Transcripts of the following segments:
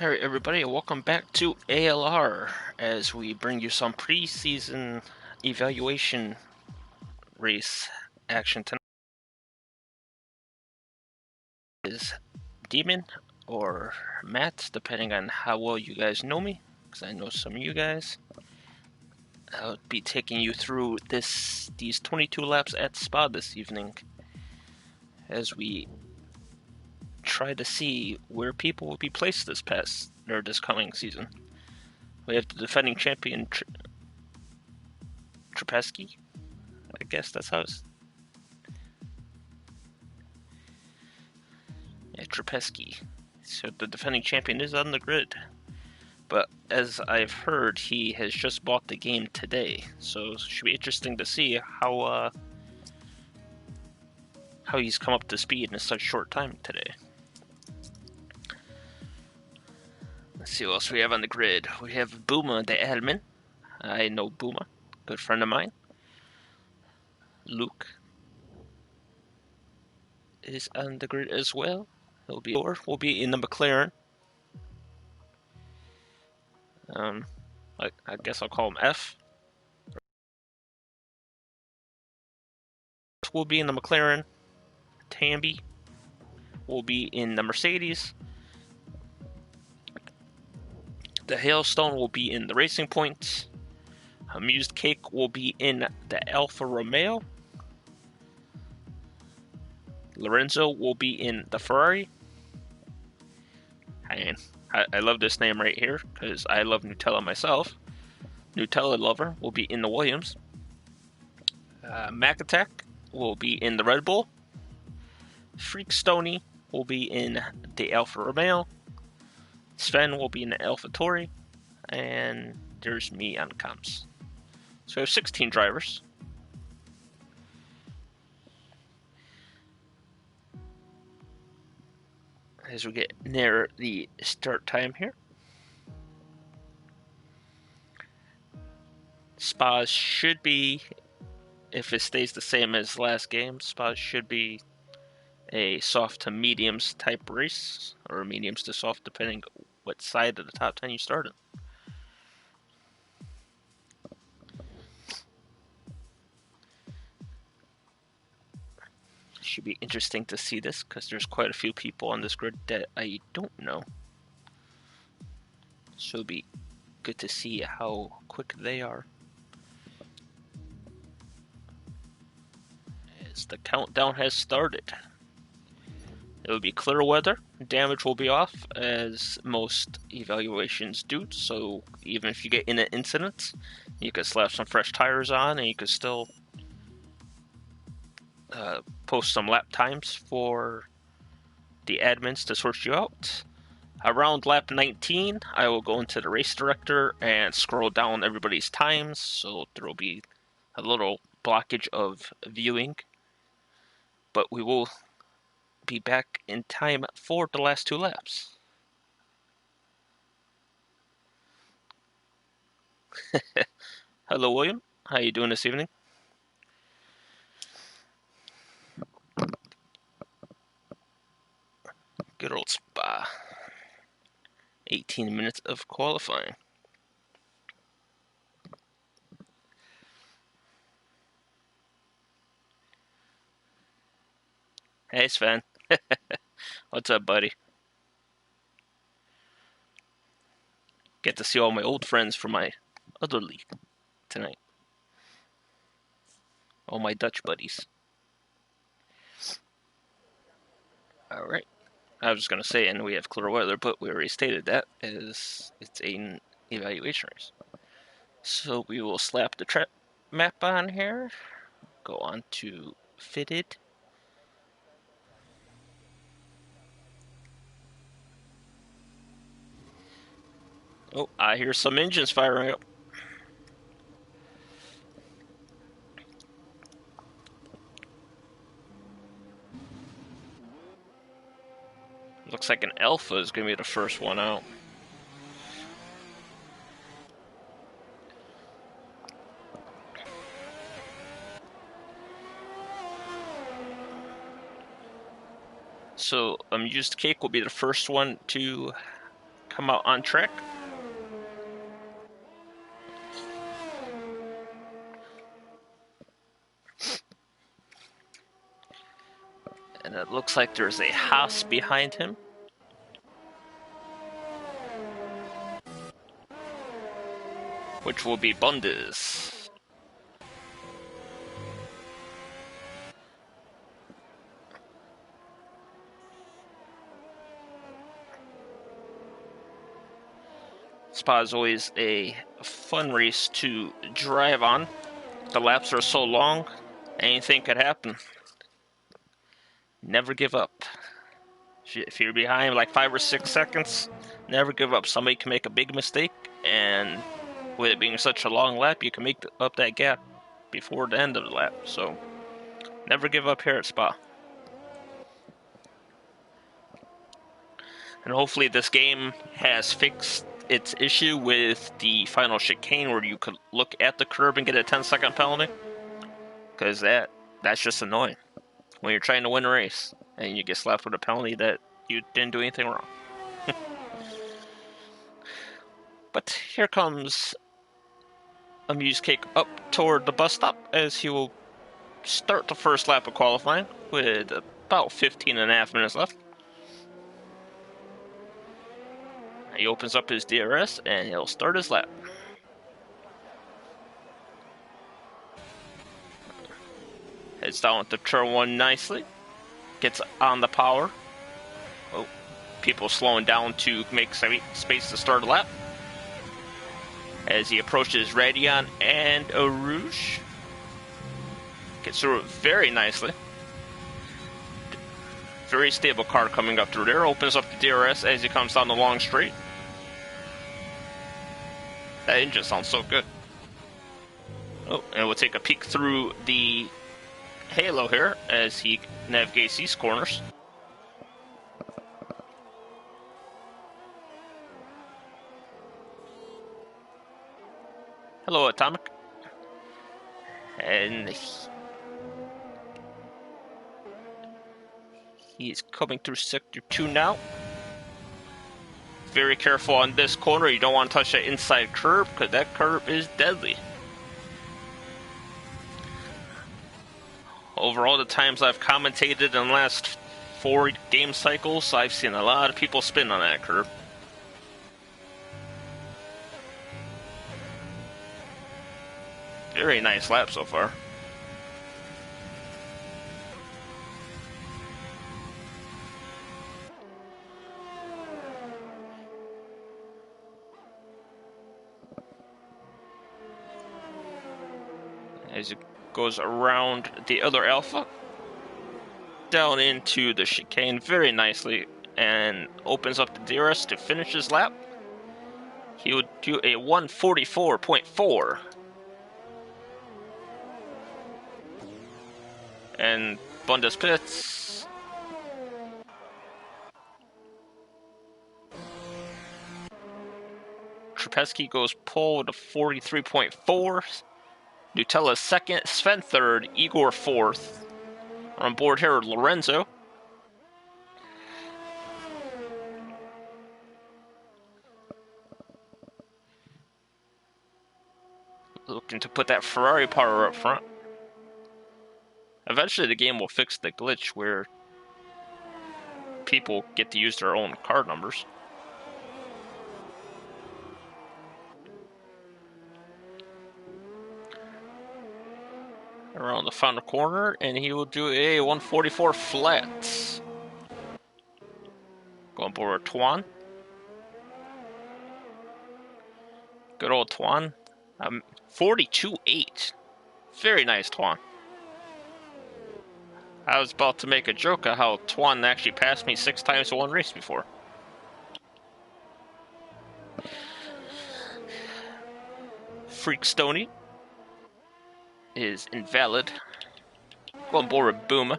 Alright everybody, welcome back to ALR as we bring you some preseason evaluation race action tonight. Is Demon or Matt, depending on how well you guys know me, because I know some of you guys. I'll be taking you through these 22 laps at Spa this evening as we try to see where people will be placed this coming season. We have the defending champion Trapesky. I guess that's how it's. Yeah, Trapesky. So the defending champion is on the grid. But as I've heard, he has just bought the game today. So it should be interesting to see how he's come up to speed in such short time today. Let's see what else we have on the grid. We have Booma the admin. I know Booma, good friend of mine. Luke is on the grid as well. Will be in the McLaren. I guess I'll call him F. Will be in the McLaren. Tamby will be in the Mercedes. The Hailstone will be in the Racing Point. Amused Cake will be in the Alfa Romeo. Lorenzo will be in the Ferrari. And I love this name right here because I love Nutella myself. Nutella Lover will be in the Williams. Mac Attack will be in the Red Bull. Freak Stoney will be in the Alfa Romeo. Sven will be in the AlphaTauri. And there's me on comms. So we have 16 drivers. As we get near the start time here. Spas should be, if it stays the same as last game, Spas should be a soft to mediums type race, or mediums to soft depending what side of the top 10 you start in. Should be interesting to see this because there's quite a few people on this grid that I don't know. So it'll be good to see how quick they are. As the countdown has started. It will be clear weather. Damage will be off, as most evaluations do. So even if you get in an incident, you can slap some fresh tires on, and you can still post some lap times for the admins to sort you out. Around lap 19, I will go into the race director and scroll down everybody's times, so there will be a little blockage of viewing. But we will be back in time for the last 2 laps. Hello, William. How you doing this evening? Good old Spa. 18 minutes of qualifying. Hey, Sven. What's up, buddy? Get to see all my old friends from my other league tonight. All my Dutch buddies. Alright. I was just going to say, and we have clear weather, but we already stated that as it's an evaluation race. So we will slap the track map on here. Go on to fitted. Oh, I hear some engines firing up. Looks like an Alpha is going to be the first one out. So Amused Cake will be the first one to come out on track. And it looks like there's a Haas behind him. Which will be Bundes. Spa is always a fun race to drive on. The laps are so long, anything could happen. Never give up. If you're behind like 5 or 6 seconds, never give up. Somebody can make a big mistake, and with it being such a long lap, you can make up that gap before the end of the lap. So never give up here at Spa. And hopefully this game has fixed its issue with the final chicane where you could look at the curb and get a 10-second penalty. Because that's just annoying when you're trying to win a race and you get slapped with a penalty that you didn't do anything wrong. But here comes Amuse Cake up toward the bus stop as he will start the first lap of qualifying with about 15 and a half minutes left. He opens up his DRS and he'll start his lap. Heads down with the turn 1 nicely. Gets on the power. Oh, people slowing down to make space to start a lap. As he approaches Radion and Rouge. Gets through it very nicely. Very stable car coming up through there. Opens up the DRS as he comes down the long straight. That engine sounds so good. Oh, and we'll take a peek through the halo here as he navigates these corners. Hello, Atomic. And he's coming through Sector 2 now. Very careful on this corner. You don't want to touch that inside curb because that curb is deadly. Overall, the times I've commentated in the last 4 game cycles, I've seen a lot of people spin on that curb. Very nice lap so far. As it goes around the other Alpha, down into the chicane very nicely, and opens up the DRS to finish his lap. He would do a 1:44.4. And Bundes pits. Trapesky goes pole with a 43.4. Nutella second, Sven third, Igor fourth. On board here, Lorenzo. Looking to put that Ferrari power up front. Eventually the game will fix the glitch where people get to use their own car numbers. Around the final corner, and he will do a 144 flat. Going forward, Tuan. Good old Tuan. 42.8. Very nice, Tuan. I was about to make a joke of how Tuan actually passed me 6 times in one race before. Freak Stoney is invalid. Going board with Booma.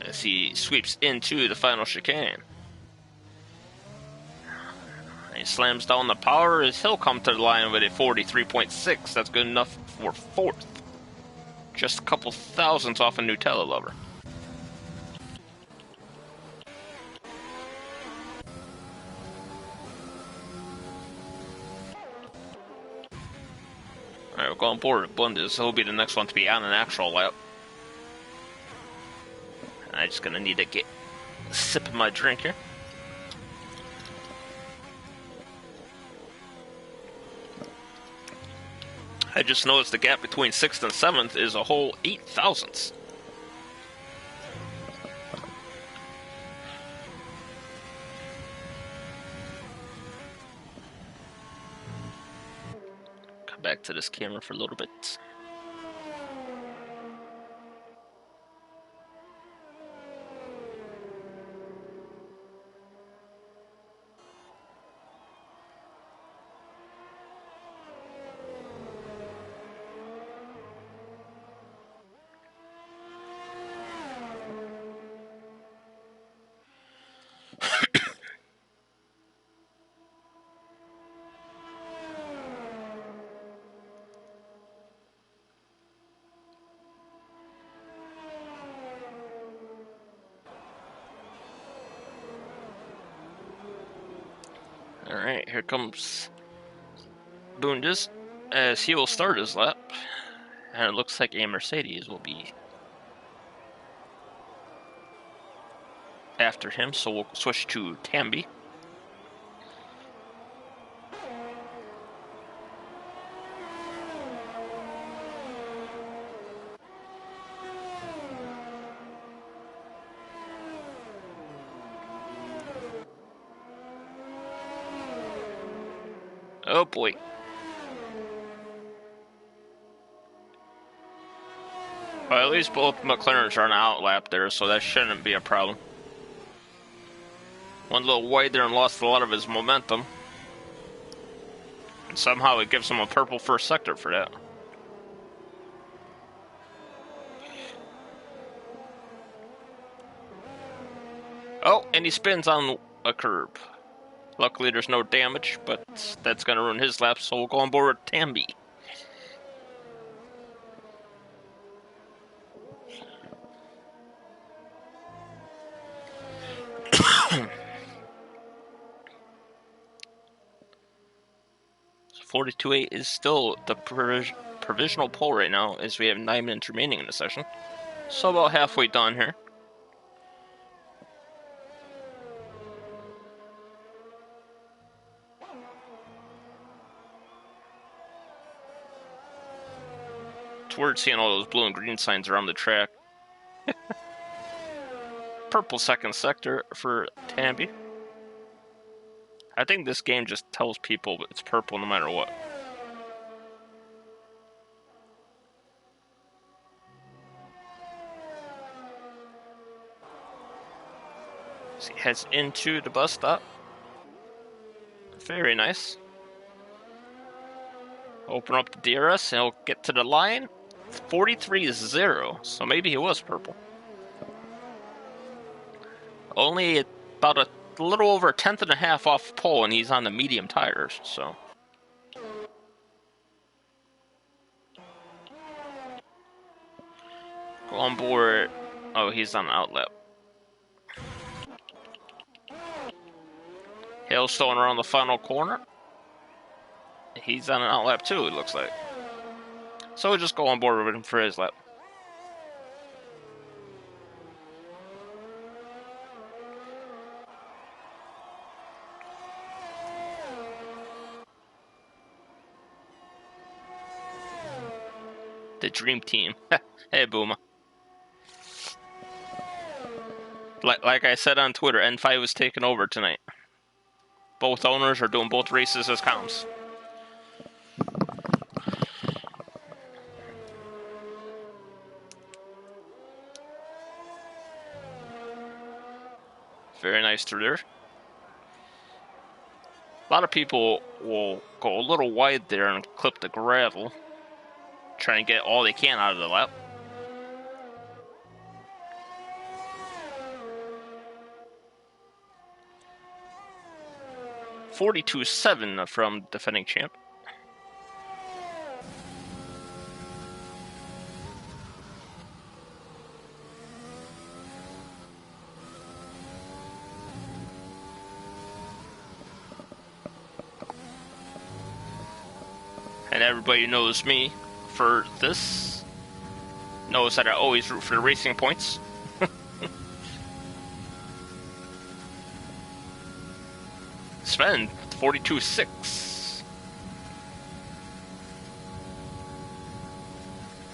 As he sweeps into the final chicane. He slams down the power as he'll come to the line with a 43.6. That's good enough for 4th. Just a couple thousandths off a Nutella lover. Alright, we'll go on board with Bundes. He'll be the next one to be on an actual lap. I'm just gonna need to get a sip of my drink here. I just noticed the gap between 6th and 7th is a whole 8 thousandths. Come back to this camera for a little bit. Alright, here comes Bundes, as he will start his lap. And it looks like a Mercedes will be after him, so we'll switch to Tambi. Oh boy. Well, at least both McLarens are on the outlap there, so that shouldn't be a problem. One little wide there and lost a lot of his momentum. And somehow it gives him a purple first sector for that. Oh, and he spins on a curb. Luckily there's no damage, but that's going to ruin his lap, so we'll go on board with Tambi. So 42.8 is still the provisional pole right now, as we have 9 minutes remaining in the session. So about halfway done here. It's weird seeing all those blue and green signs around the track. Purple second sector for Tambi. I think this game just tells people it's purple no matter what. So he heads into the bus stop. Very nice. Open up the DRS and he'll get to the line. 43.0, so maybe he was purple. Only about a little over a tenth and a half off pole, and he's on the medium tires, so. Go on board. Oh, he's on the outlet. Hailstone around the final corner. He's on an outlap too, it looks like. So we'll just go on board with him for his lap. The dream team. Hey, Booma. Like I said on Twitter, N5 was taking over tonight. Both owners are doing both races as comms. Very nice through there. A lot of people will go a little wide there and clip the gravel. Try and get all they can out of the lap. .42.7 from defending champ. And everybody knows me for this. Knows that I always root for the racing points. Sven, 42.6.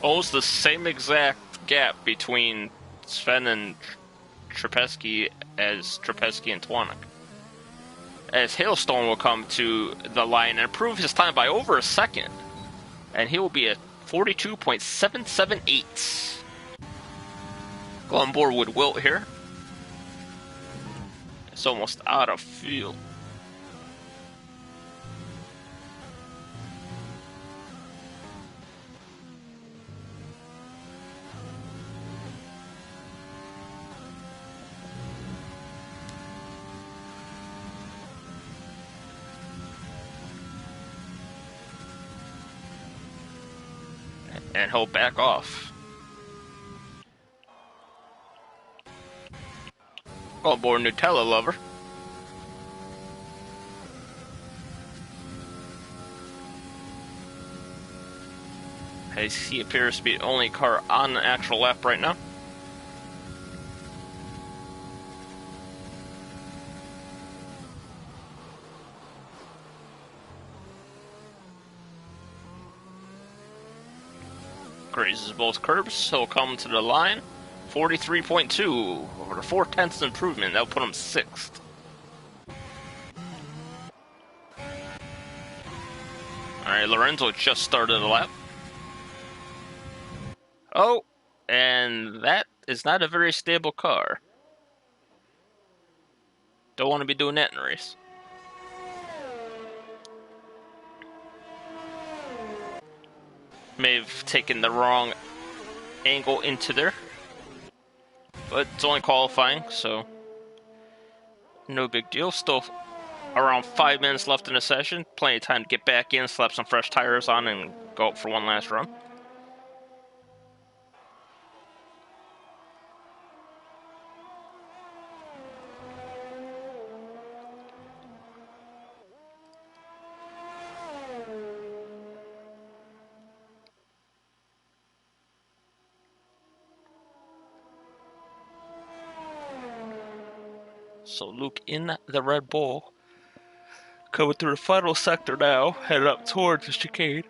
Almost the same exact gap between Sven and Trepesky as Trepesky and Twanek. As Hailstone will come to the line and improve his time by over a second. And he will be at 42.778. Go on board with Wilt here. It's almost out of fuel. And he'll back off. Go on board Nutella Lover. As he appears to be the only car on the actual lap right now. Grazes both curbs, he'll come to the line. 43.2, over the 4/10 improvement, that'll put him 6th. Alright, Lorenzo just started a lap. Oh, and that is not a very stable car. Don't want to be doing that in a race. May have taken the wrong angle into there. But it's only qualifying, so no big deal. Still around 5 minutes left in the session. Plenty of time to get back in, slap some fresh tires on, and go up for one last run. So Luke in the Red Bull, coming through the final sector now, headed up towards the chicane.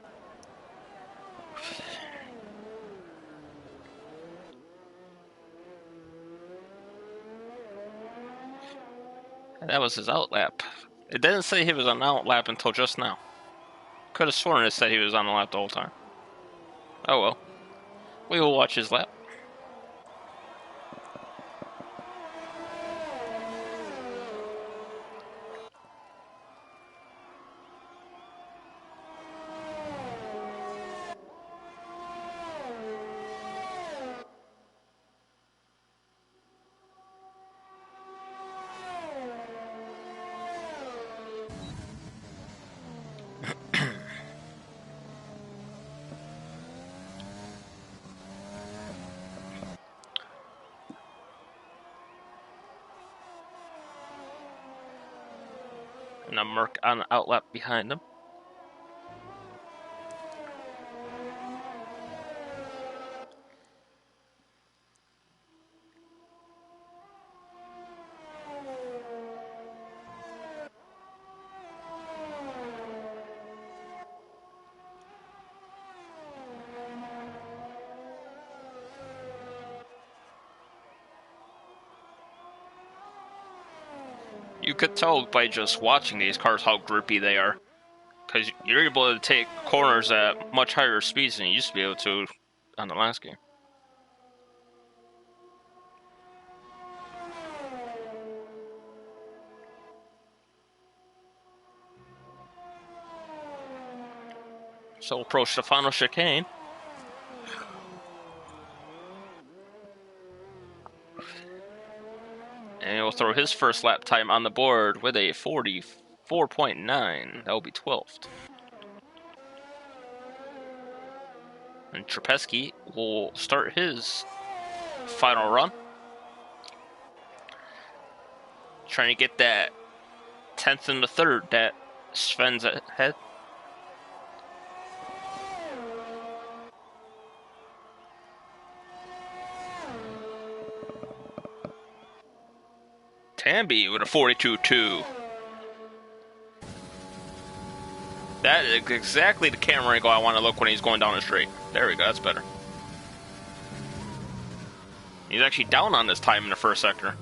And that was his outlap. It didn't say he was on outlap until just now. Could have sworn it said he was on the lap the whole time. Oh well. We will watch his lap. And a Merc on the outlap behind him. You could tell by just watching these cars how grippy they are. Because you're able to take corners at much higher speeds than you used to be able to on the last game. So we'll approach the final chicane. And he'll throw his first lap time on the board with a 44.9. That will be 12th. And Trepesky will start his final run. Trying to get that 10th and the 3rd that Sven's ahead. Tamby with a 42.2. That is exactly the camera angle I want to look when he's going down the straight. There we go, that's better. He's actually down on this time in the first sector.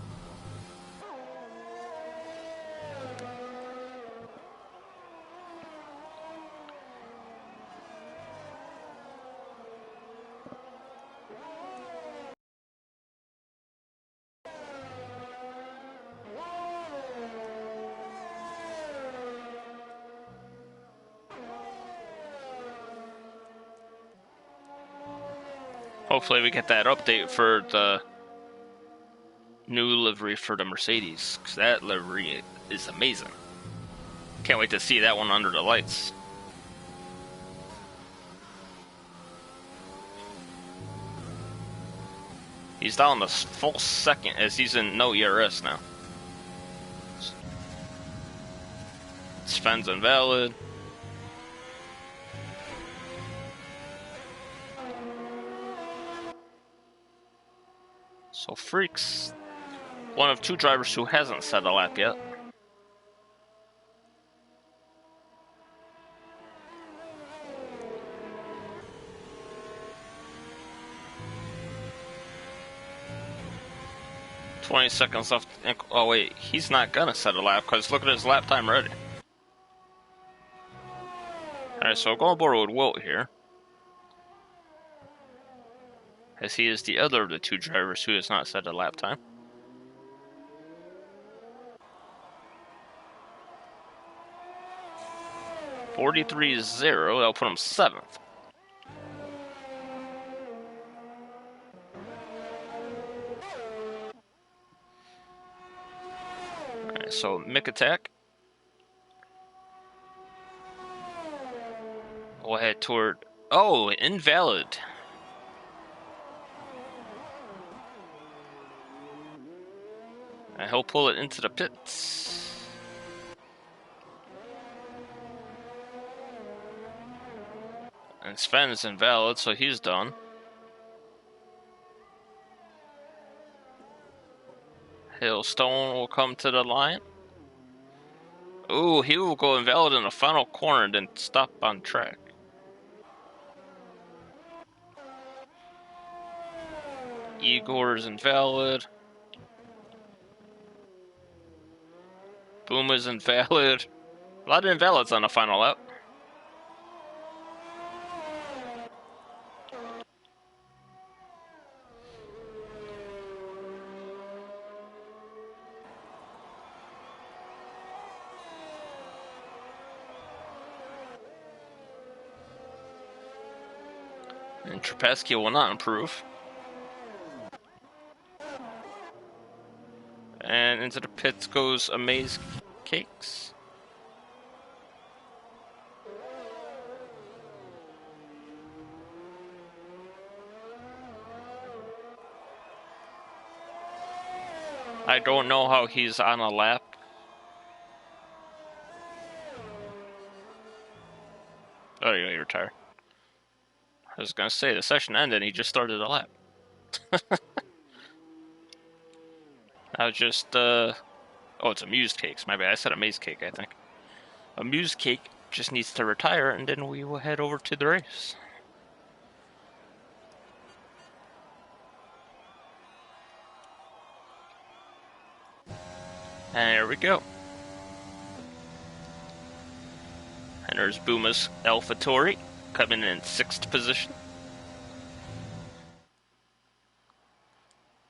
Hopefully we get that update for the new livery for the Mercedes, because that livery is amazing. Can't wait to see that one under the lights. He's down the full second as he's in no ERS now. Sven's invalid. So Freak's one of two drivers who hasn't set a lap yet. "20 seconds left." Oh wait, he's not gonna set a lap because look at his lap time already. Alright, so going aboard with Wilt here, as he is the other of the two drivers who has not set a lap time. .43.0, that'll put him 7th. Alright, so Mick Attack. We'll head toward... Oh, invalid. And he'll pull it into the pits. And Sven is invalid, so he's done. Hailstone will come to the line. Ooh, he will go invalid in the final corner, then stop on track. Igor is invalid. Boom is invalid. A lot of invalids on the final lap. And Trapesky will not improve. And into the pits goes Amaze Cakes. I don't know how he's on a lap. Oh, yeah, he retired. I was gonna say, the session ended and he just started a lap. I was just, oh, it's Amused Cakes. My bad, I said Amaze Cake, I think. Amused Cake just needs to retire and then we will head over to the race. And there we go. And there's Booma's AlphaTauri coming in 6th position.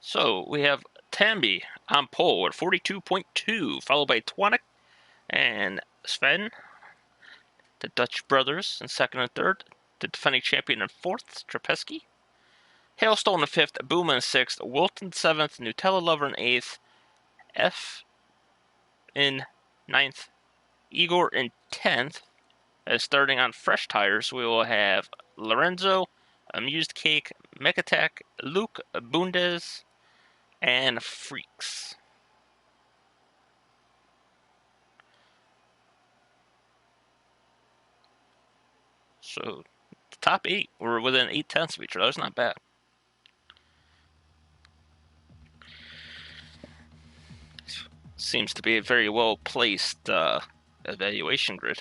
So we have Tamby on pole at 42.2, followed by Twanick and Sven, the Dutch brothers, in 2nd and 3rd. The defending champion in 4th, Trapesky. Hailstone in 5th, Booma in 6th, Wilton 7th, Nutella Lover in 8th, F in 9th, Igor in 10th. And starting on fresh tires, we will have Lorenzo, Amused Cake, Mech Attack, Luke, Bundes, and Freaks. So, the top 8 were within 8/10 of each other. That's not bad. Seems to be a very well placed evaluation grid.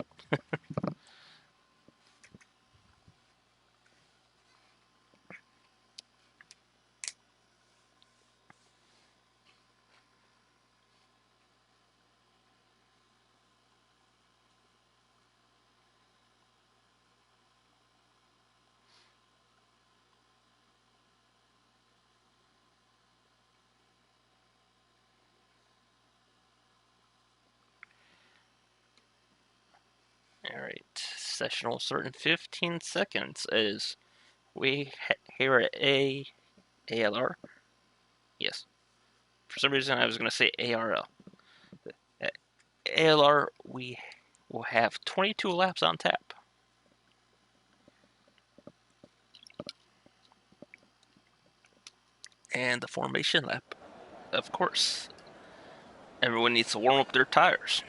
Alright, session will start in 15 seconds as we here at ALR. Yes. For some reason I was going to say ARL. At ALR, we will have 22 laps on tap. And the formation lap, of course. Everyone needs to warm up their tires.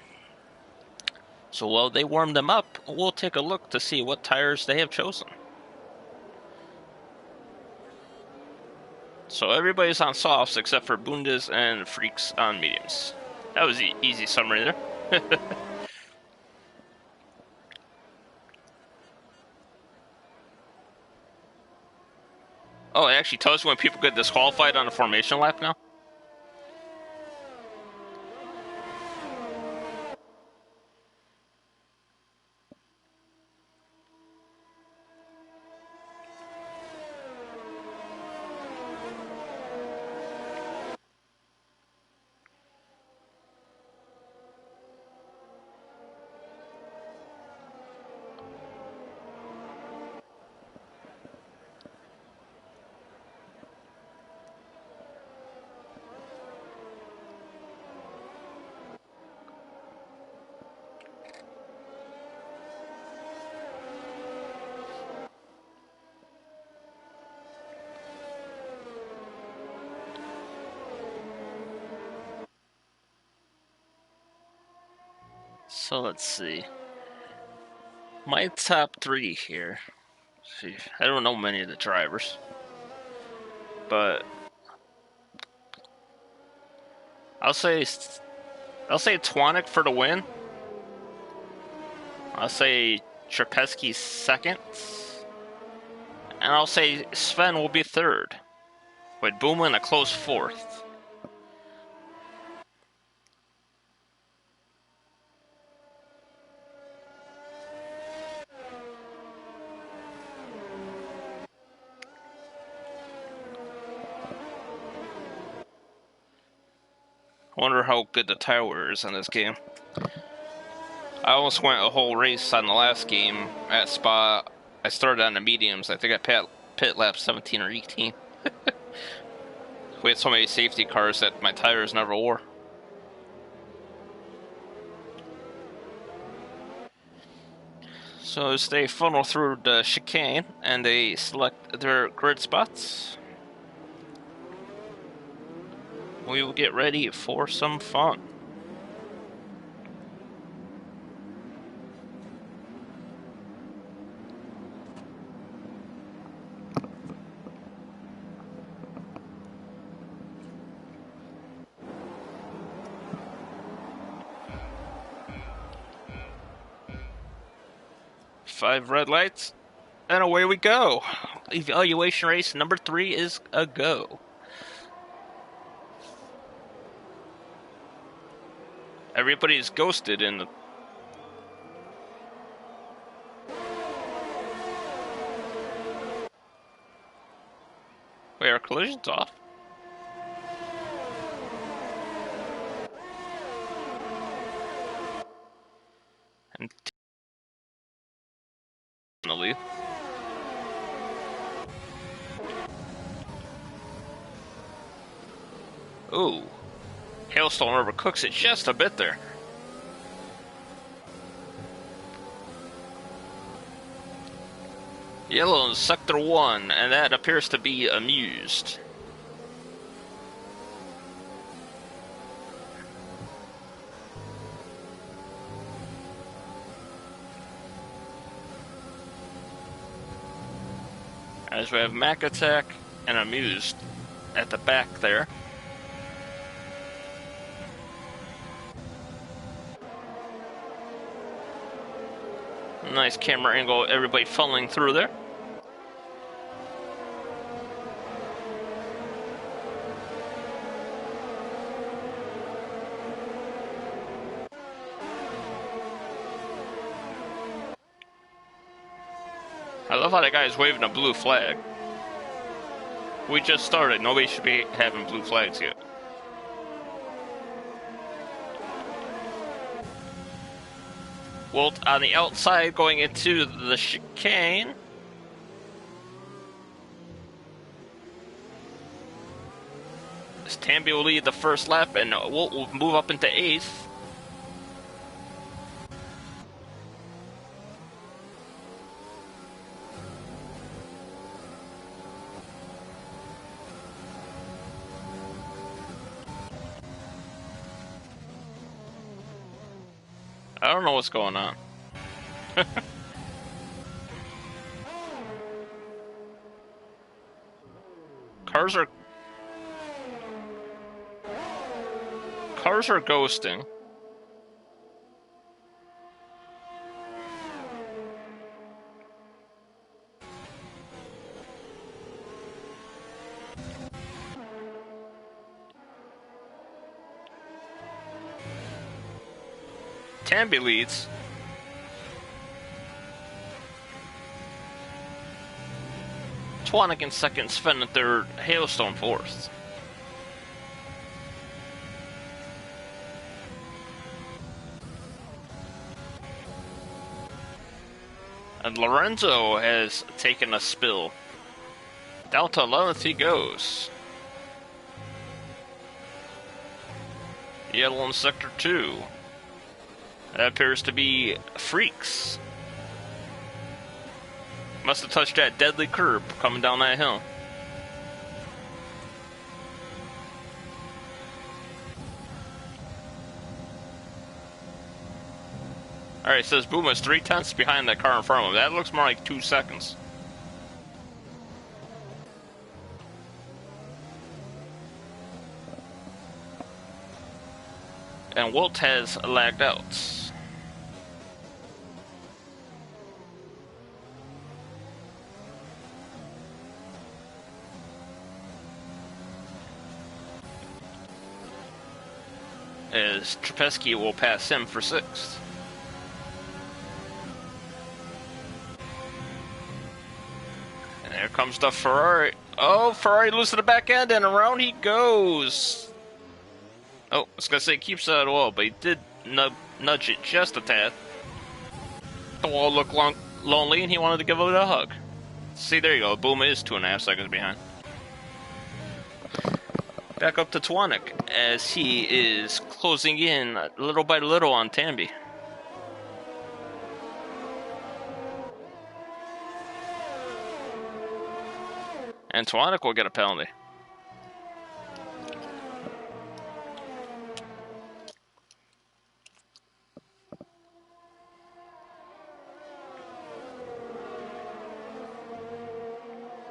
So while they warm them up, we'll take a look to see what tires they have chosen. So everybody's on softs except for Bundes and Freaks on mediums. That was the easy summary there. Oh, it actually tells you when people get disqualified on a formation lap now? So let's see. My top three here. See, I don't know many of the drivers, but I'll say Twanick for the win. I'll say Trapesky second, and I'll say Sven will be third, with Booman a close fourth. I wonder how good the tire wear is in this game. I almost went a whole race on the last game at Spa. I started on the mediums. I think I pit lap 17 or 18. We had so many safety cars that my tires never wore. So as they funnel through the chicane and they select their grid spots, we will get ready for some fun. Five red lights, and away we go. Evaluation race number 3 is a go. Everybody's ghosted in the... Wait, our collision's off? And in the lead. Ooh. Hailstone overcooks it just a bit there. Yellow in sector 1, and that appears to be amused. As we have Mac Attack and amused at the back there. Nice camera angle, everybody funneling through there. I love how that guy is waving a blue flag. We just started. Nobody should be having blue flags yet. Walt on the outside going into the chicane. Tamby will lead the first lap, and Walt will move up into 8th. I don't know what's going on. Cars are ghosting. Tamby leads. Twanick in second, Sven in third, Hailstone fourth. And Lorenzo has taken a spill. Down to 11th he goes. Yellow in sector 2. That appears to be Freaks. Must have touched that deadly curb coming down that hill. Alright, it says Boom is 3/10 behind that car in front of him. That looks more like 2 seconds. And Walt has lagged out. As Trapesky will pass him for 6th. And there comes the Ferrari. Oh, Ferrari losing the back end, and around he goes. Oh, I was gonna say keeps that wall, but he did nudge it just a tad. The wall looked lonely, and he wanted to give it a hug. See, there you go. Boom is 2.5 seconds behind. Back up to Twanick as he is closing in little by little on Tamby. And Twanick will get a penalty.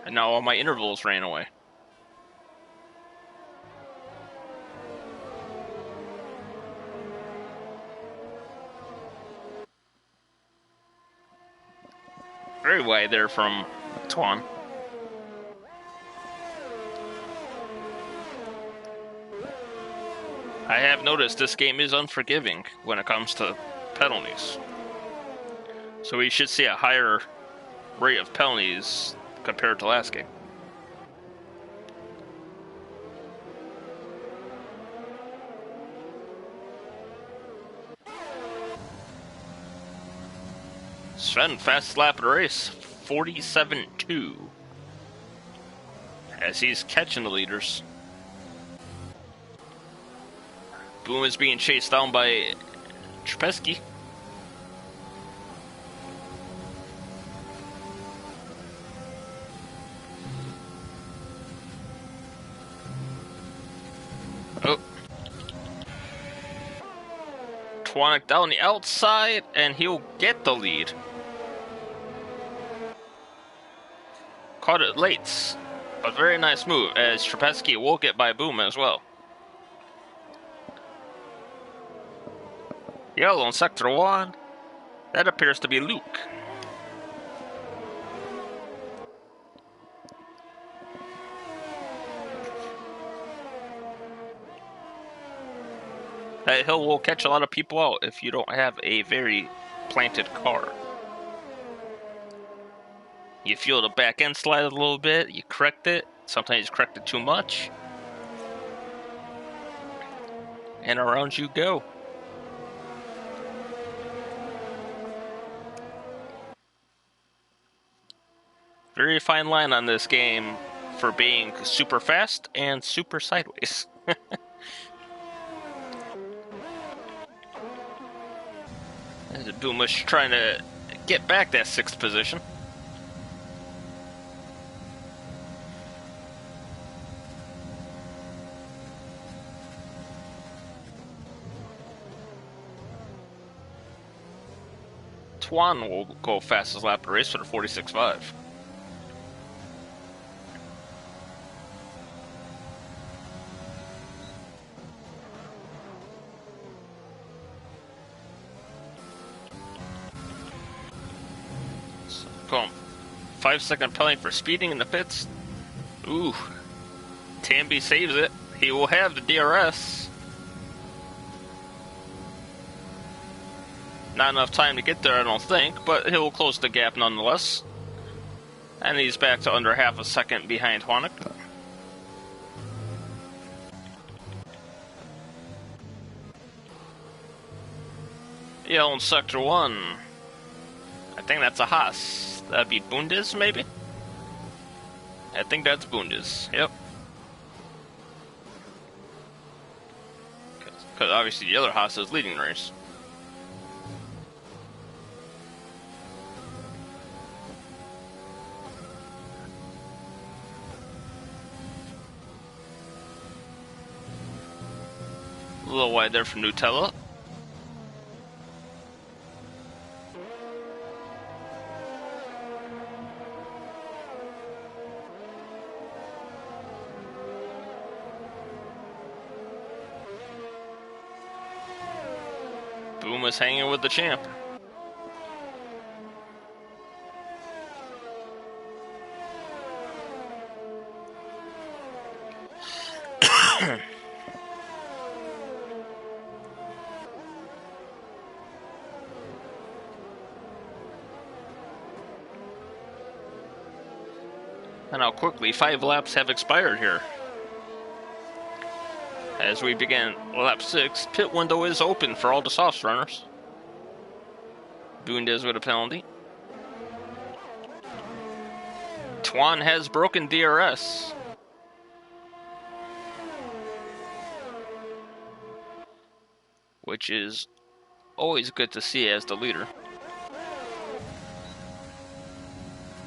And now all my intervals ran away. Very wide there from Twan. I have noticed this game is unforgiving when it comes to penalties. So we should see a higher rate of penalties compared to last game. Sven, fastest lap of the race, 47.2. As he's catching the leaders. Boom is being chased down by Trapesky. Oh. Twanick down the outside, and he'll get the lead. Caught it late. A very nice move, as Trapesky will get by Boom as well. Yellow in sector 1. That appears to be Luke. That hill will catch a lot of people out if you don't have a very planted car. You feel the back end slide a little bit, you correct it, sometimes you correct it too much, and around you go. Very fine line on this game for being super fast and super sideways. Booma's trying to get back that 6th position. Tuan will go fastest lap of the race for the 46.5. Going 5-second penalty for speeding in the pits. Ooh. Tamby saves it. He will have the DRS. Not enough time to get there, I don't think, but he'll close the gap nonetheless. And he's back to under half a second behind Honik. Yellow in Sector 1. I think that's a Haas. That'd be Bundes, maybe? I think that's Bundes, yep. Because obviously the other Haas is leading the race. A little wide there for Nutella. Boom is hanging with the champ. And how quickly 5 laps have expired here. As we begin lap 6, pit window is open for all the softs runners. Bundes with a penalty. Tuan has broken DRS. Which is always good to see as the leader.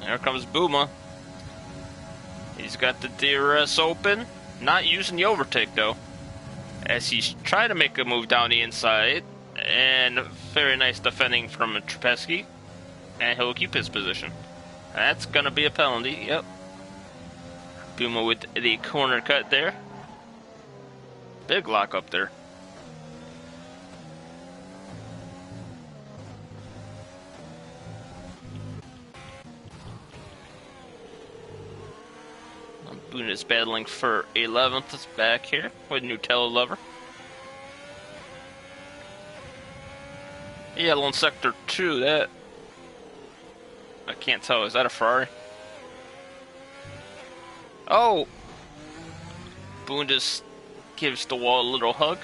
There comes Booma. He's got the DRS open. Not using the overtake though. As he's trying to make a move down the inside. And very nice defending from Trapesky. And he'll keep his position. That's going to be a penalty, yep. Booma with the corner cut there. Big lock up there. Boone is battling for 11th back here with Nutella Lover. Yellow in Sector 2, that... I can't tell, is that a Ferrari? Oh! Boone just gives the wall a little hug.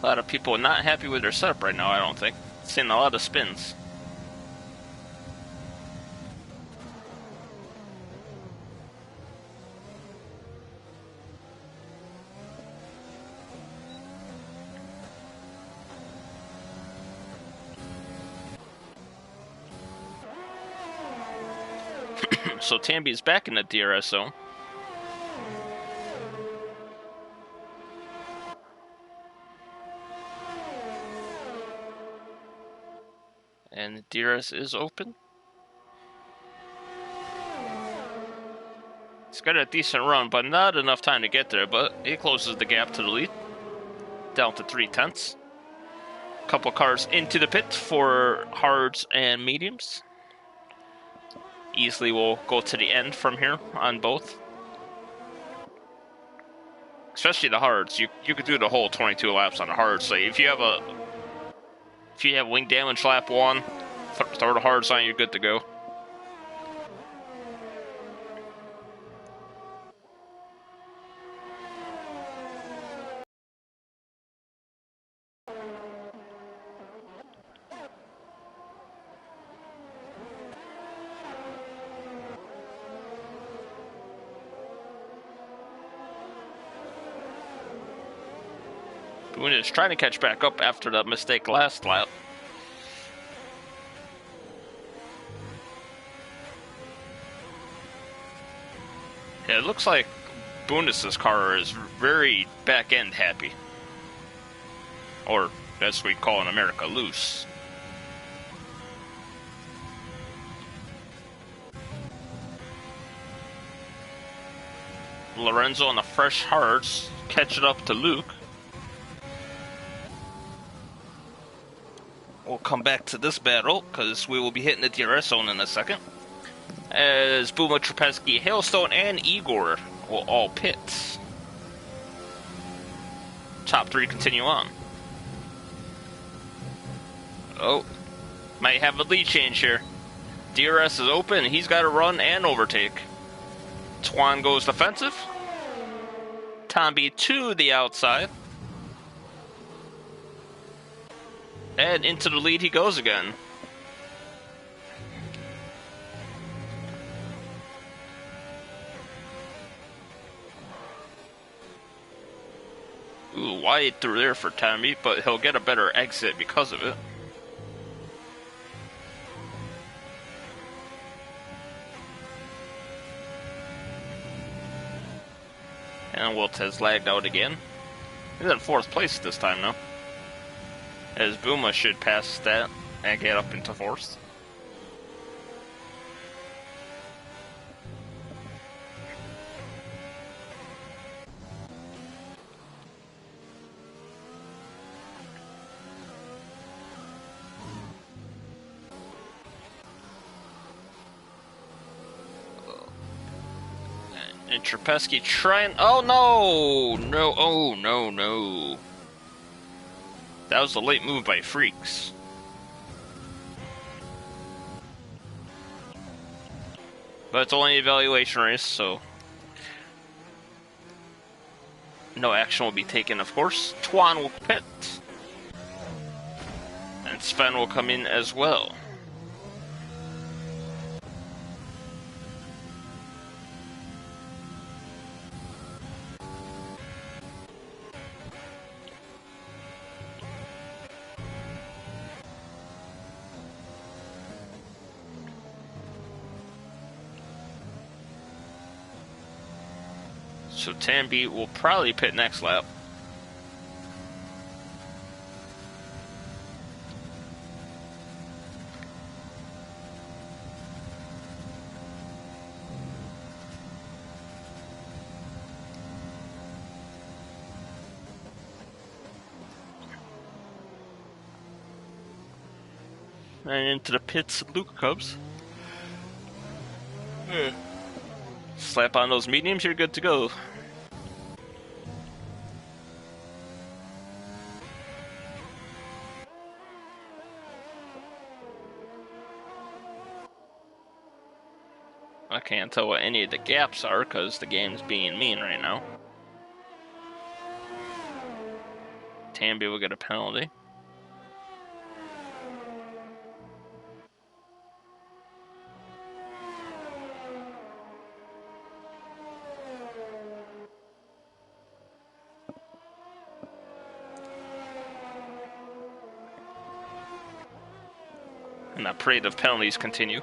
A lot of people not happy with their setup right now, I don't think. Seeing a lot of spins. So Tamby is back in the DRS zone. And DRS is open. He's got a decent run, but not enough time to get there, but he closes the gap to the lead. Down to 3/10. Couple cars into the pit for hards and mediums. Easily will go to the end from here on both. Especially the hards. You could do the whole 22 laps on the hards. So if you have wing damage lap 1, throw the hards on, you're good to go. Boone is trying to catch back up after the mistake last lap. Yeah, it looks like Boonis's car is very back-end happy. Or, as we call in America, loose. Lorenzo on the fresh hards, catch it up to Luke. We'll come back to this battle, because we will be hitting the DRS zone in a second. As Buma, Trapesky, Hailstone, and Igor will all pit. Top 3 continue on. Oh, might have a lead change here. DRS is open, he's got to run and overtake. Twan goes defensive. Tomby to the outside. And into the lead he goes again. Ooh, wide through there for Tommy, but he'll get a better exit because of it. And Wilt has lagged out again. He's in 4th place this time now. As Buma should pass that and get up into 4th. And Trapesky trying. Oh no! No, oh no, no. That was a late move by Freaks. But it's only an evaluation race, so no action will be taken, of course. Twan will pit. And Sven will come in as well. So Tambi will probably pit next lap. And into the pits, Luke comes. Slap on those mediums, you're good to go. I can't tell what any of the gaps are because the game's being mean right now. Tambi will get a penalty. And the parade of penalties continue.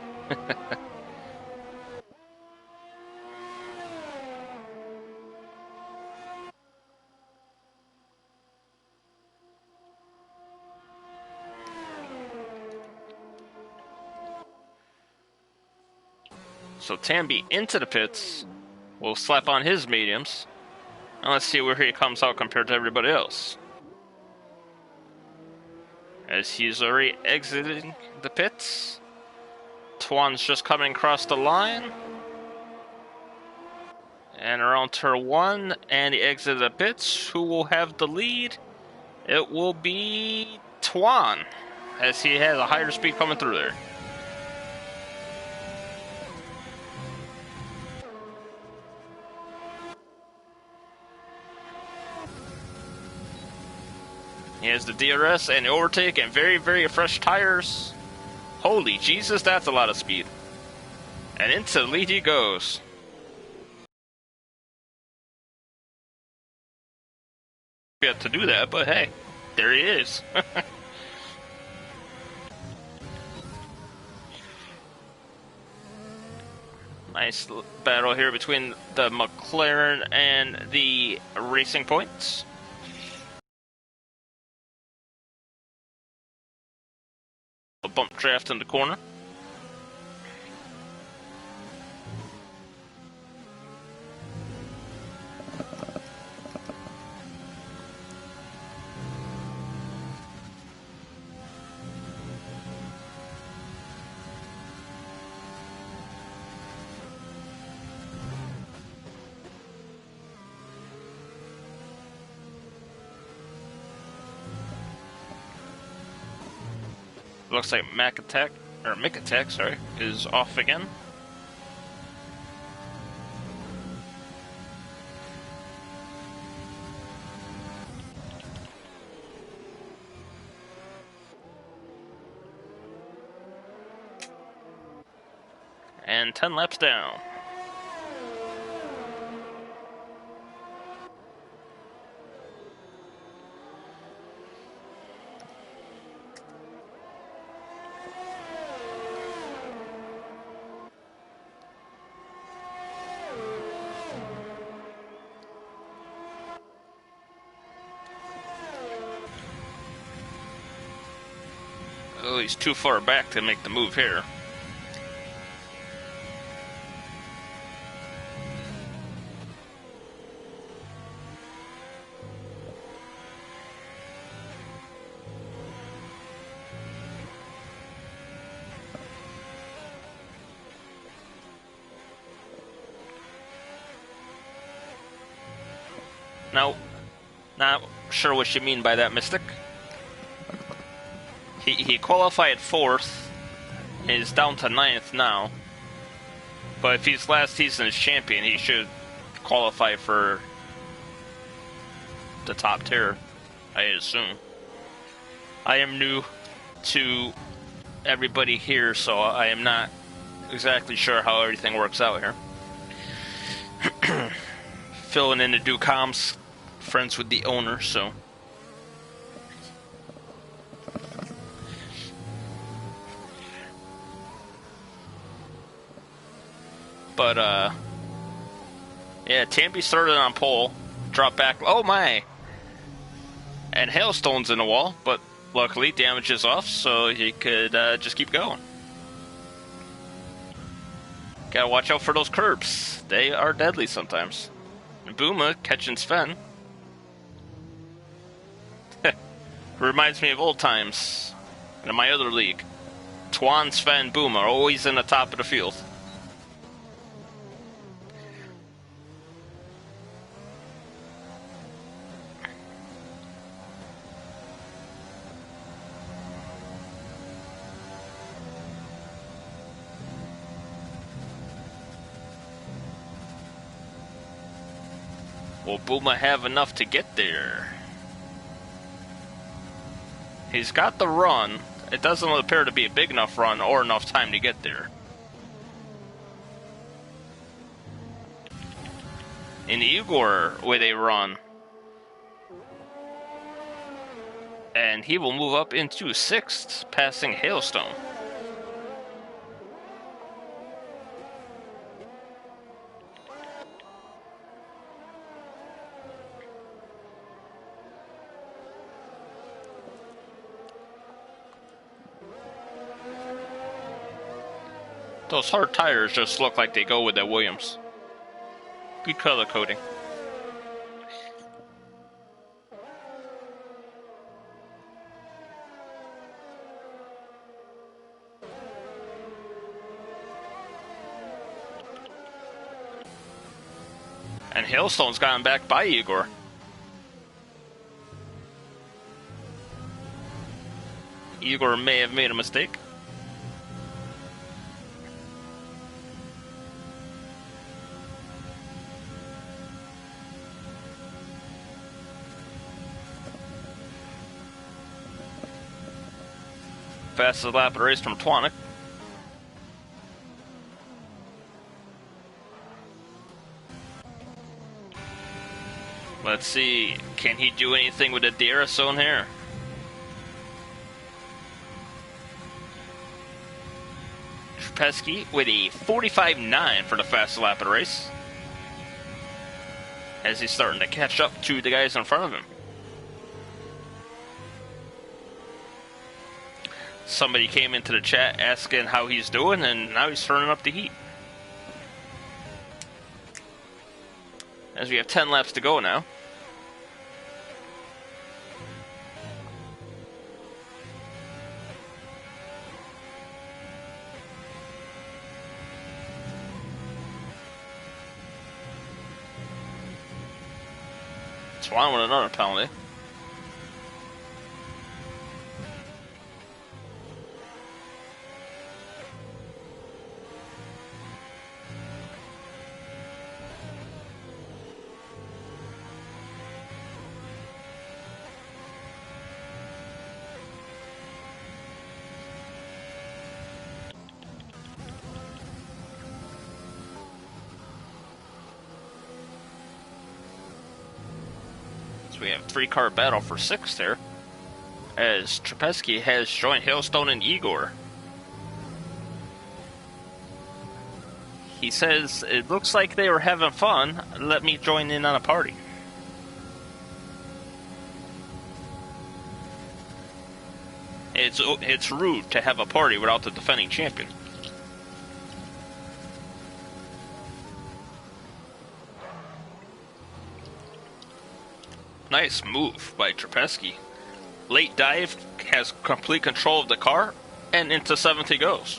So Tambi into the pits. We'll slap on his mediums. And let's see where he comes out compared to everybody else. As he's already exiting the pits. Twan's just coming across the line. And around turn 1, and he exited the pits. Who will have the lead? It will be Twan, as he has a higher speed coming through there. He has the DRS and the overtake and very, very fresh tires. Holy Jesus, that's a lot of speed. And into the lead he goes. Yet to do that, but hey, there he is. Nice battle here between the McLaren and the Racing Points. A bump draft in the corner. Looks like Mick Attack, sorry, is off again. And 10 laps down. Oh, he's too far back to make the move here. Now, not sure what you mean by that, Mystic. He qualified 4th, is down to 9th now. But if he's last season's champion, he should qualify for the top tier, I assume. I am new to everybody here, so I am not exactly sure how everything works out here. Filling in to do comms, friends with the owner, so. But, yeah, Tambi started on pole, dropped back, oh my! And Hailstone's in the wall, but luckily damage is off, so he could just keep going. Gotta watch out for those curbs. They are deadly sometimes. And Booma catching Sven. Reminds me of old times in my other league. Twan, Sven, Booma are always in the top of the field. Will Booma have enough to get there? He's got the run. It doesn't appear to be a big enough run or enough time to get there. In Igor with a run. And he will move up into 6th, passing Hailstone. Those hard tires just look like they go with that Williams. Good color coding. And Hailstone's gotten back by Igor. Igor may have made a mistake. Fastest lap of the race from Twanick. Let's see, can he do anything with the DRS zone here? Trapesky with a 45.9 for the fastest lap of the race, as he's starting to catch up to the guys in front of him. Somebody came into the chat asking how he's doing, and now he's turning up the heat. As we have 10 laps to go now. Swan with another penalty. We have 3-car battle for 6th there, as Trapesky has joined Hailstone and Igor. He says, it looks like they were having fun, let me join in on a party. It's rude to have a party without the defending champion. Nice move by Trapesky. Late dive, has complete control of the car, and into 7th he goes.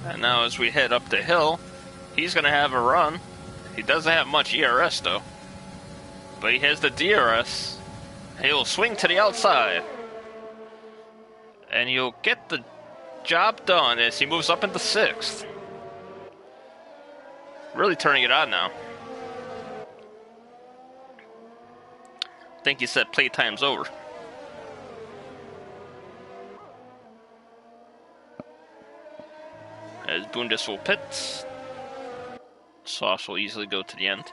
And now as we head up the hill, he's going to have a run. He doesn't have much ERS though, but he has the DRS. He'll swing to the outside, and he'll get the job done as he moves up into 6th. Really turning it on now. I think he said playtime's over. As Bundes will pit. Sauce will easily go to the end.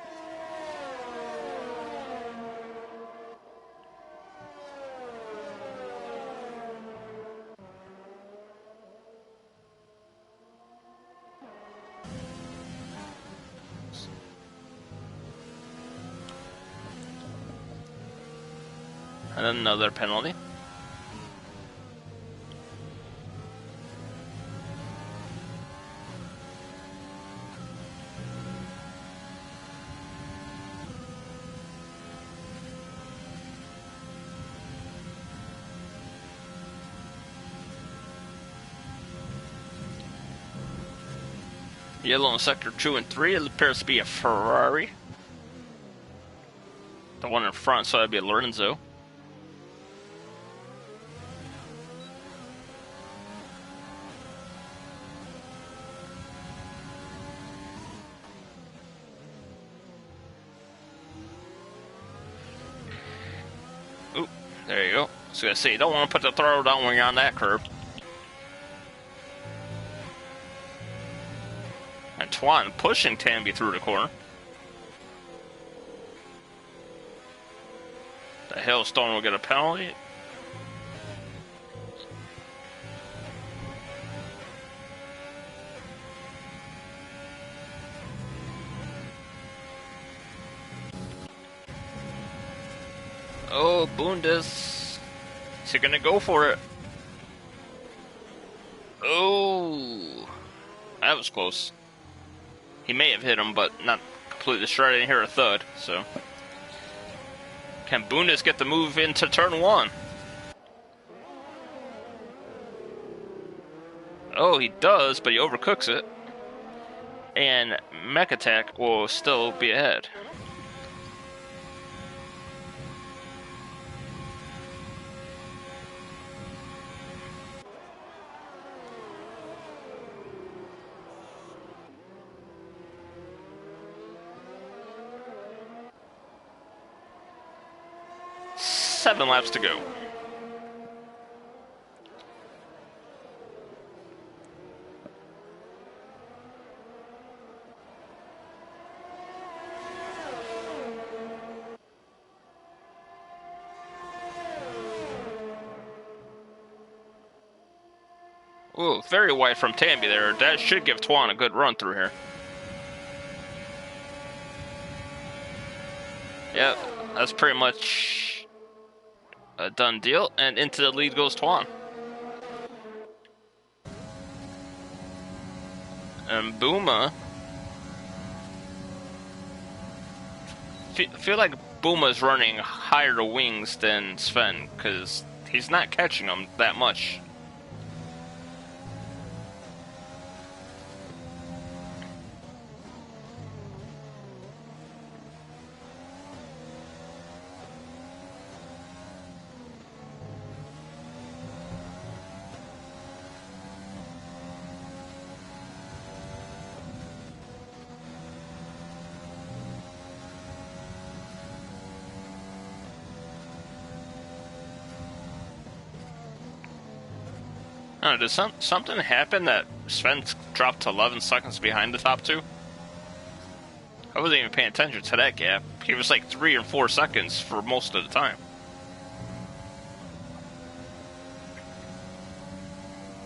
And another penalty. Yellow in sector 2 and 3, it appears to be a Ferrari. The one in front, so that'd be a Lorenzo. Oop, there you go. I was gonna say, you don't want to put the throttle down when you're on that curve. Antoine pushing Tamby through the corner. The Hailstone will get a penalty. Oh, Bundes. Is he gonna go for it? Oh, that was close. He may have hit him, but not completely sure. I didn't hear a thud, so. Can Bundes get the move into turn one? Oh, he does, but he overcooks it. And Mech Attack will still be ahead. Seven laps to go. Ooh, very wide from Tamby there. That should give Tuan a good run through here. Yep, that's pretty much a done deal. And into the lead goes Tuan. And Booma. Feel like Booma's running higher wings than Sven, because he's not catching them that much. I don't know, did something happen that Sven dropped to 11 seconds behind the top two? I wasn't even paying attention to that gap. He was like 3 or 4 seconds for most of the time.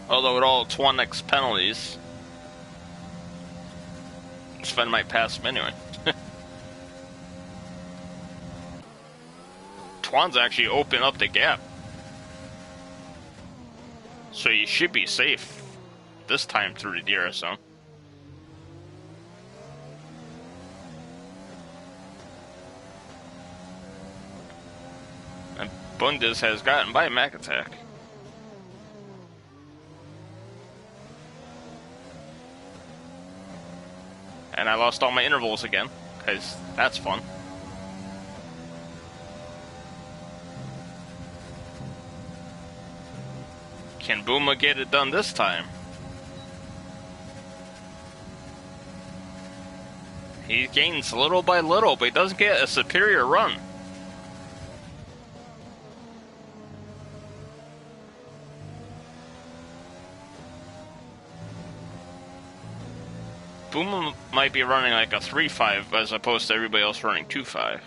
Although with all Twanek's penalties, Sven might pass him anyway. Twan's actually opened up the gap. So you should be safe this time through the Aero zone. And Bundes has gotten by Mech Attack. And I lost all my intervals again, because that's fun. Can Booma get it done this time? He gains little by little, but he doesn't get a superior run. Booma might be running like a 3.5 as opposed to everybody else running 2.5.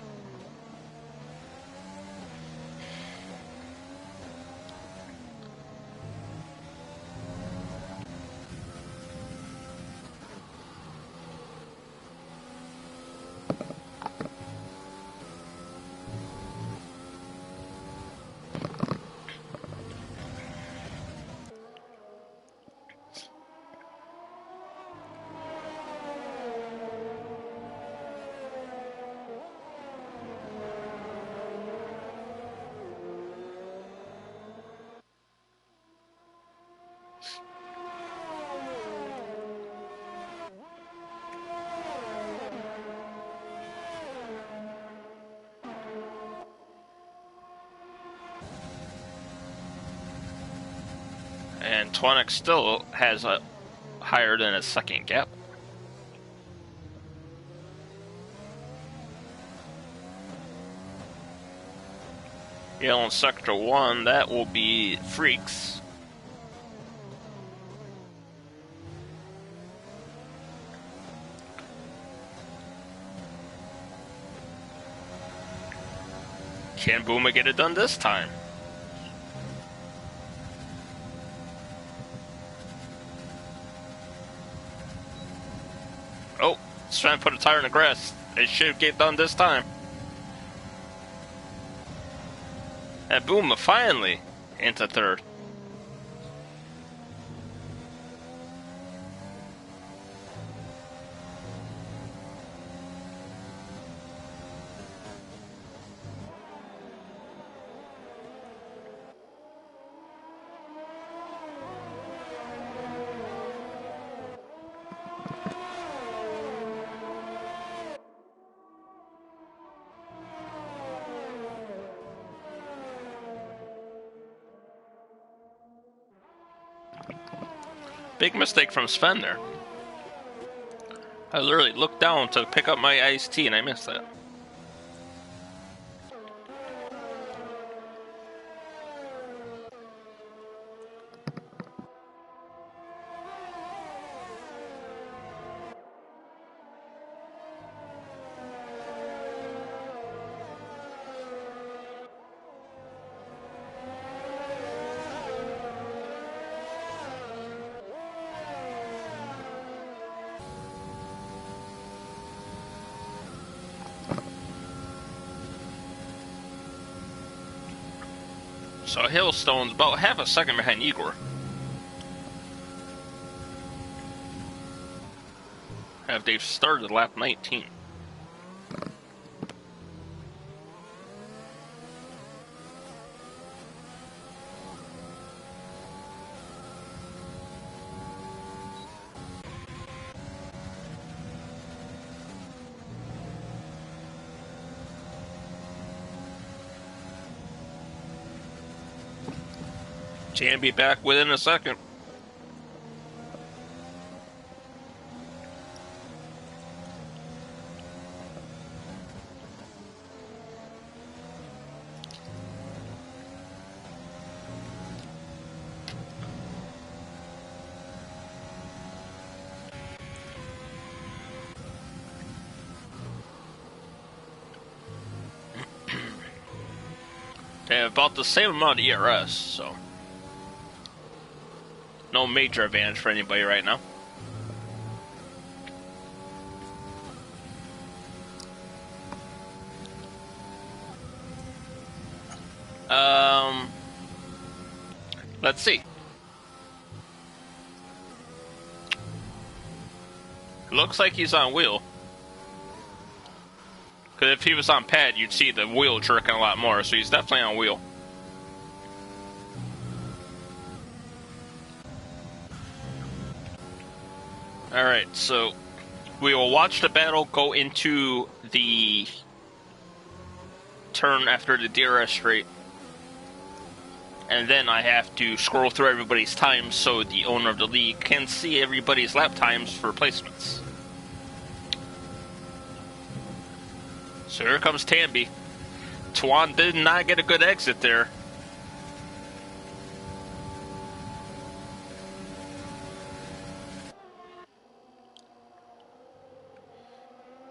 And Twanek still has a higher than a second gap. Yellow in Sector 1, that will be Freaks. Can Booma get it done this time? Oh, he's trying to put a tire in the grass. It should get done this time. And boom, finally into third. Big mistake from Sven there. I literally looked down to pick up my iced tea and I missed that. So Hailstone's about half a second behind Igor. Have they've started lap 19. Jan be back within a second. They have about the same amount of ERS, so no major advantage for anybody right now. Let's see. Looks like he's on wheel. Because if he was on pad, you'd see the wheel jerking a lot more, so he's definitely on wheel. Alright, so we will watch the battle go into the turn after the DRS straight. And then I have to scroll through everybody's times so the owner of the league can see everybody's lap times for placements. So here comes Tamby. Tuan did not get a good exit there.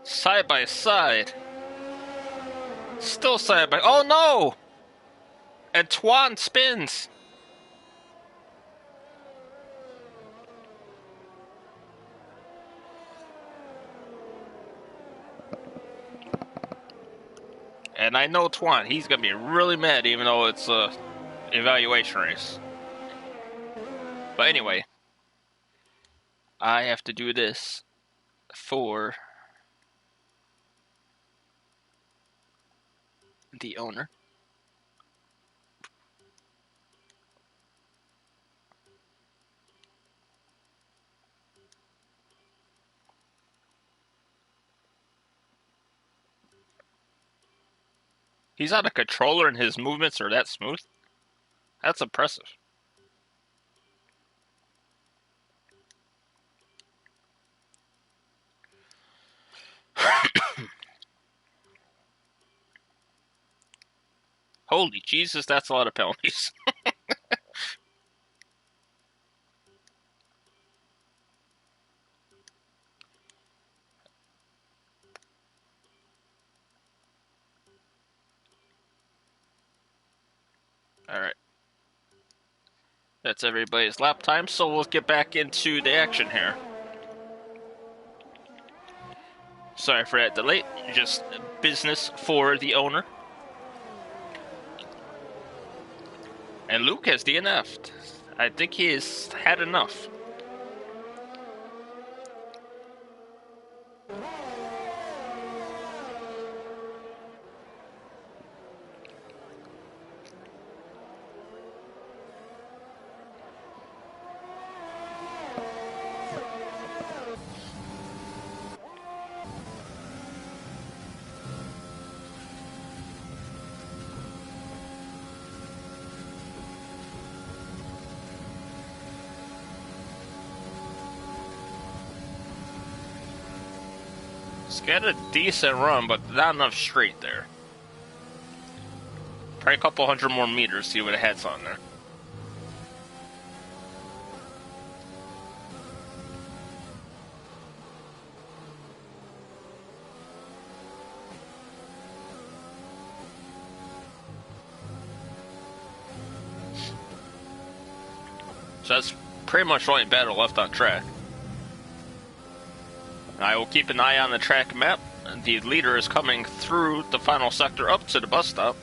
Side by side. Still side by... Oh no! And Tuan spins. And I know Tuan, he's going to be really mad even though it's a evaluation race. But anyway, I have to do this for the owner. He's on a controller and his movements are that smooth. That's impressive. Holy Jesus, that's a lot of penalties. Alright. That's everybody's lap time, so we'll get back into the action here. Sorry for that delay, just business for the owner. And Luke has DNF'd. I think he's had enough. He's got a decent run, but not enough straight there. Probably a couple hundred more meters, see what it has on there. So that's pretty much the only battle left on track. I will keep an eye on the track map. The leader is coming through the final sector up to the bus stop.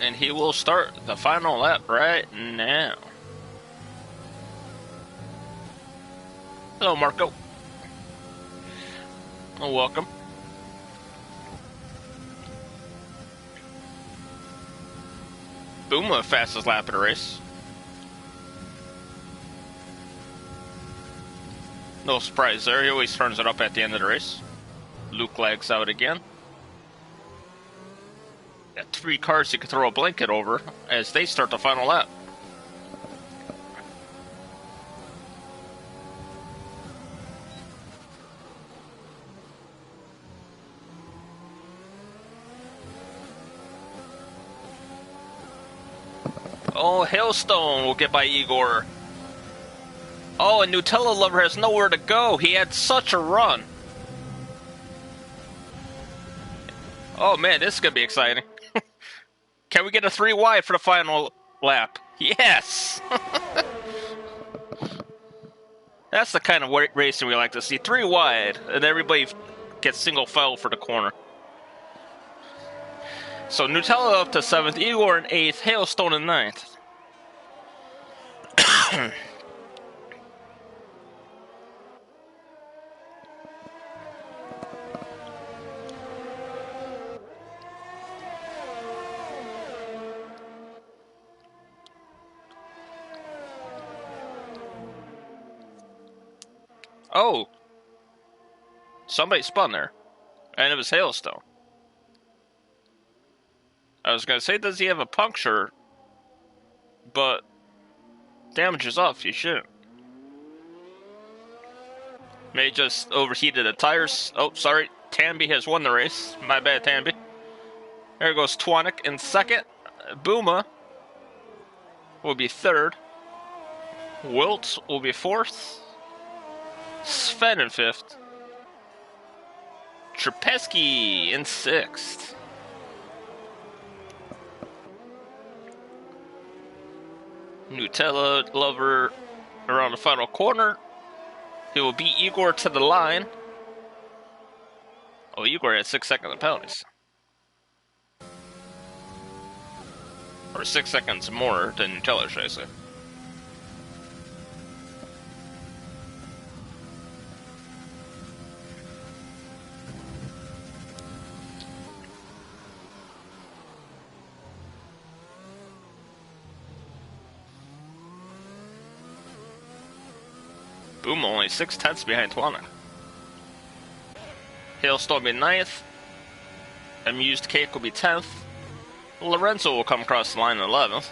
And he will start the final lap right now. Hello, Marco. Oh, welcome. Booma, fastest lap of the race. No surprise there, he always turns it up at the end of the race. Luke lags out again. Got 3 cars you can throw a blanket over as they start the final lap. Oh, Hailstone will get by Igor. Oh, and Nutella Lover has nowhere to go. He had such a run. Oh man, this is going to be exciting. Can we get a 3 wide for the final lap? Yes! That's the kind of racing we like to see. 3 wide, and everybody gets single file for the corner. So Nutella up to 7th, Igor in 8th, Hailstone in 9th. Oh, somebody spun there, and it was Hailstone. I was going to say, does he have a puncture? But damage is off, you shouldn't. May just overheated the tires. Oh, sorry, Tamby has won the race. My bad, Tamby. There goes Twanic in 2nd. Booma will be 3rd. Wilt will be 4th. Sven in 5th. Trapesky in 6th. Nutella Lover around the final corner. He will beat Igor to the line. Oh, Igor had 6 seconds of penalties. Or 6 seconds more than Nutella, should I say. Boom, only 6/10 behind Twana. Hailstorm will be 9th. Amused Cake will be 10th. Lorenzo will come across the line in 11th.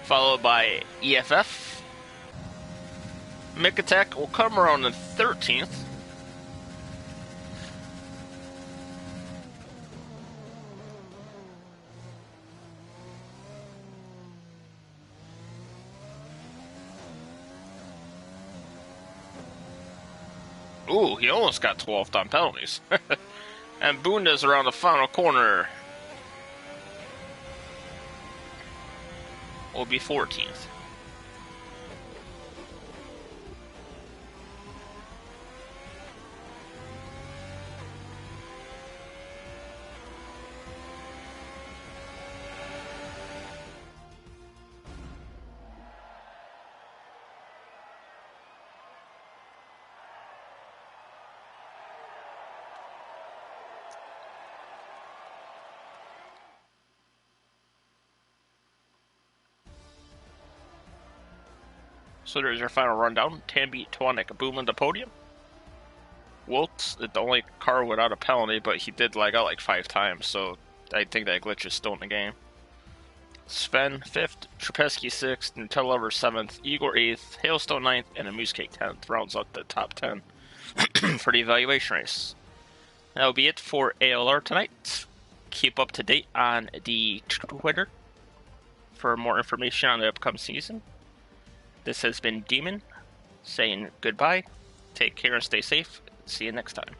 Followed by EFF. Mick Attack will come around in 13th. Ooh, he almost got 12th on penalties. And Bunda's around the final corner. Will be 14th. So there's your final rundown. Tambi, Twanik, Boomlin, the podium. Woltz, the only car without a penalty, but he did lag out like 5 times, so I think that glitch is still in the game. Sven 5th, Trapesky 6th, Nutella 7th, Igor 8th, Hailstone 9th, and Amusecake 10th rounds out the top 10 for the evaluation race. That will be it for ALR tonight. Keep up to date on the Twitter for more information on the upcoming season. This has been Demon saying goodbye. Take care and stay safe. See you next time.